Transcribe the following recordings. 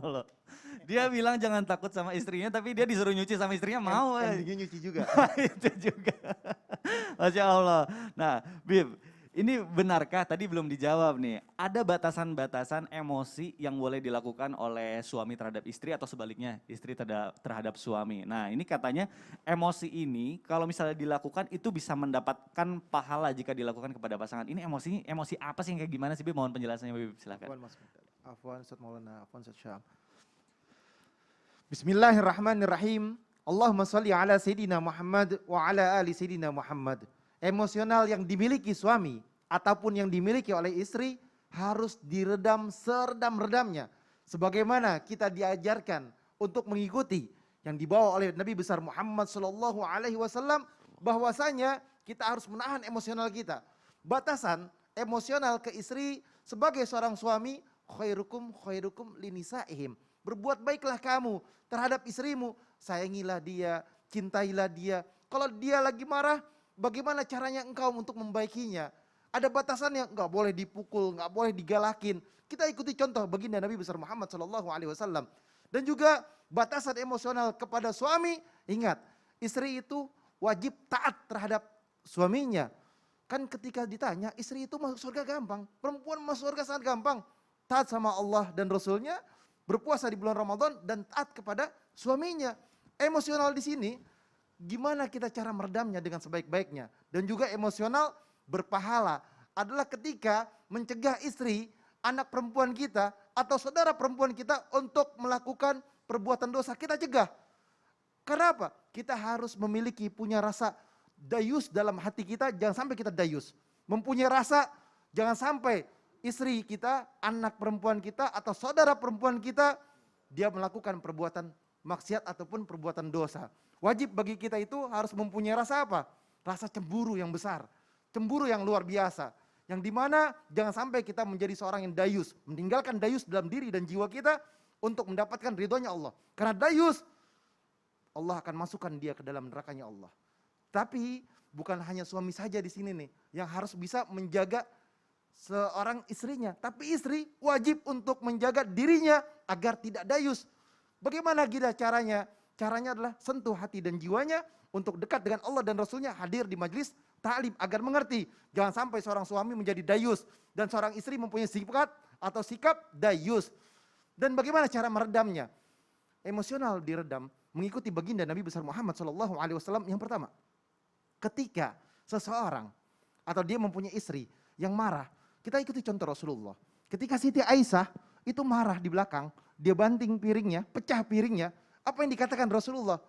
Allah. Dia bilang jangan takut sama istrinya, tapi dia disuruh nyuci sama istrinya mau. Endingnya nyuci juga. Itu juga. Masya Allah. Nah, Bib, ini benarkah tadi belum dijawab nih, ada batasan-batasan emosi yang boleh dilakukan oleh suami terhadap istri atau sebaliknya istri terhadap suami. Nah ini katanya emosi ini kalau misalnya dilakukan itu bisa mendapatkan pahala jika dilakukan kepada pasangan. Ini emosi apa sih yang kayak gimana sih Bib? Mohon penjelasannya Bib, silakan. Afwan Ustaz Maulana, Afwan Ustaz Syam. Bismillahirrahmanirrahim. Allahumma salli ala Sayyidina Muhammad wa ala ali Sayyidina Muhammad. Emosional yang dimiliki suami ataupun yang dimiliki oleh istri harus diredam seredam-redamnya. Sebagaimana kita diajarkan untuk mengikuti yang dibawa oleh Nabi besar Muhammad sallallahu alaihi wasallam, bahwasanya kita harus menahan emosional kita. Batasan emosional ke istri sebagai seorang suami, khairukum linisaihim. Berbuat baiklah kamu terhadap istrimu, sayangilah dia, cintailah dia. Kalau dia lagi marah, bagaimana caranya engkau untuk membaikinya? Ada batasannya, nggak boleh dipukul, nggak boleh digalakin. Kita ikuti contoh baginda Nabi besar Muhammad SAW. Dan juga batasan emosional kepada suami, ingat, istri itu wajib taat terhadap suaminya. Kan ketika ditanya, istri itu masuk surga gampang, perempuan masuk surga sangat gampang. Taat sama Allah dan Rasulnya, berpuasa di bulan Ramadan dan taat kepada suaminya. Emosional di sini, gimana kita cara meredamnya dengan sebaik-baiknya. Dan juga emosional berpahala adalah ketika mencegah istri, anak perempuan kita atau saudara perempuan kita untuk melakukan perbuatan dosa, kita cegah. Karena apa? Kita harus memiliki punya rasa dayus dalam hati kita, jangan sampai kita dayus. Mempunyai rasa, jangan sampai istri kita, anak perempuan kita atau saudara perempuan kita, dia melakukan perbuatan maksiat ataupun perbuatan dosa. Wajib bagi kita itu harus mempunyai rasa apa? Rasa cemburu yang besar, cemburu yang luar biasa. Yang dimana jangan sampai kita menjadi seorang yang dayus, meninggalkan dayus dalam diri dan jiwa kita untuk mendapatkan ridhonya Allah. Karena dayus, Allah akan masukkan dia ke dalam nerakanya Allah. Tapi bukan hanya suami saja di sini nih yang harus bisa menjaga seorang istrinya, tapi istri wajib untuk menjaga dirinya agar tidak dayus. Bagaimana kita caranya? Caranya adalah sentuh hati dan jiwanya untuk dekat dengan Allah dan Rasulnya, hadir di majelis ta'lim agar mengerti. Jangan sampai seorang suami menjadi dayus dan seorang istri mempunyai sifat atau sikap dayus. Dan bagaimana cara meredamnya? Emosional diredam mengikuti baginda Nabi besar Muhammad SAW. Yang pertama, ketika seseorang atau dia mempunyai istri yang marah, kita ikuti contoh Rasulullah. Ketika Siti Aisyah itu marah di belakang, dia banting piringnya, pecah piringnya. Apa yang dikatakan Rasulullah?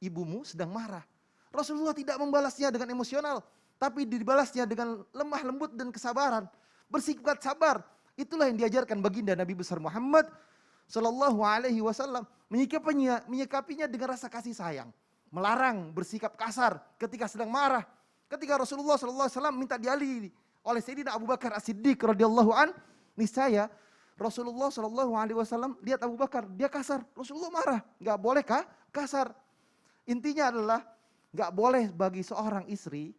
Ibumu sedang marah. Rasulullah tidak membalasnya dengan emosional, tapi dibalasnya dengan lemah lembut dan kesabaran. Bersikap sabar. Itulah yang diajarkan baginda Nabi besar Muhammad Sallallahu Alaihi Wasallam. Menyikapinya dengan rasa kasih sayang. Melarang bersikap kasar ketika sedang marah. Ketika Rasulullah Sallallahu Alaihi Wasallam minta dialih oleh Sayyidina Abu Bakar As-Siddiq radhiyallahu an, niscaya Rasulullah Shallallahu Alaihi Wasallam lihat Abu Bakar, dia kasar, Rasulullah marah, nggak boleh kasar. Intinya adalah nggak boleh bagi seorang istri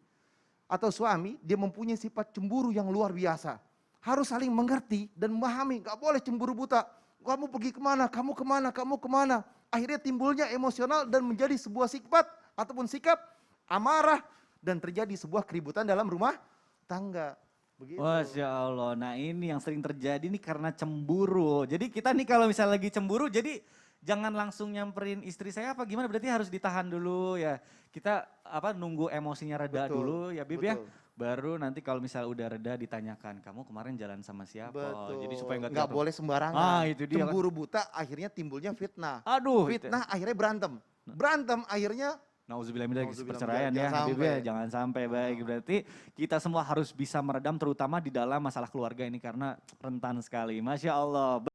atau suami dia mempunyai sifat cemburu yang luar biasa. Harus saling mengerti dan memahami, nggak boleh cemburu buta. Kamu pergi kemana, kamu kemana, kamu kemana. Akhirnya timbulnya emosional dan menjadi sebuah sifat ataupun sikap amarah dan terjadi sebuah keributan dalam rumah tangga. Begitu. Masya Allah, nah ini yang sering terjadi nih karena cemburu. Jadi kita nih kalau misalnya lagi cemburu, jadi jangan langsung nyamperin istri saya apa gimana, berarti harus ditahan dulu ya. Kita nunggu emosinya reda dulu ya Bib ya. Baru nanti kalau misalnya udah reda ditanyakan, kamu kemarin jalan sama siapa? Betul. Jadi supaya nggak boleh sembarangan. Itu dia. Cemburu buta akhirnya timbulnya fitnah. Aduh. Fitnah akhirnya berantem. Berantem akhirnya Nauzubillah min perceraian ya Habib ya, jangan sampai. Baik, berarti kita semua harus bisa meredam terutama di dalam masalah keluarga ini karena rentan sekali. Masya Allah.